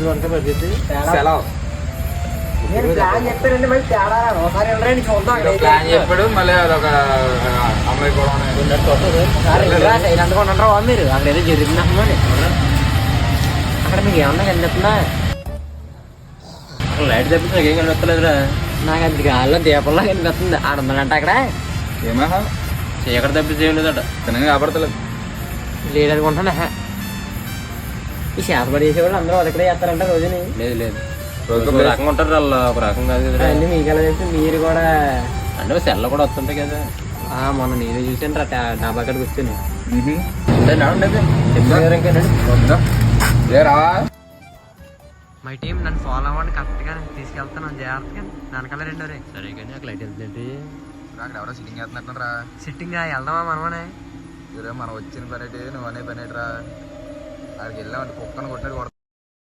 వరకు పరిస్థితి సెలవు ప్లాన్ చెప్పారండి మళ్ళీ తేడా ఒకసారి వెళ్ళరండి చూద్దాం ప్లాన్ చెప్పాడు మళ్ళీ అదొక అమ్మాయి కూడా అనుకుంటారా మీరు అక్కడ ఏదో జరిగిందమ్మని అక్కడ మీకు ఏమన్నా కనిపిస్తుందా లైట్ తప్పించి నాకేం కనిపిస్తలేదురా నాకు అది గాల్లో దీపంలో కనిపిస్తుంది ఆడుందంట అక్కడ ఏమా చీకటి తప్పించి ఏం లేదట తినగా కాబడతలేదు లేదనుకుంటున్నా ఈ చేతపడి చేసేవాళ్ళు అందరూ అదక్కడే చేస్తారంట రోజుని లేదు లేదు రోజు ఒక రకంగా ఉంటారు వాళ్ళు ఒక రకం కాదు కదా అన్నీ మీకు ఎలా చెప్తే మీరు కూడా అంటే సెల్ల కూడా వస్తుంటాయి కదా మొన్న నేను చూసాను రా డాబా కాడికి వచ్చాను మై టీం నన్ను ఫాలో అవ్వండి కరెక్ట్గా తీసుకెళ్తాను జాగ్రత్తగా దానికల్లా రెండో రే సరే కానీ అక్కడ లైట్ వెళ్తుంది అక్కడ ఎవరో సిట్టింగ్ వేస్తున్నట్టు సిట్టింగ్ వెళ్దామా మనమనే మనం వచ్చిన పని నువ్వు అనే పని రా అక్కడికి వెళ్ళామంటే కుక్కను కొట్టినట్టు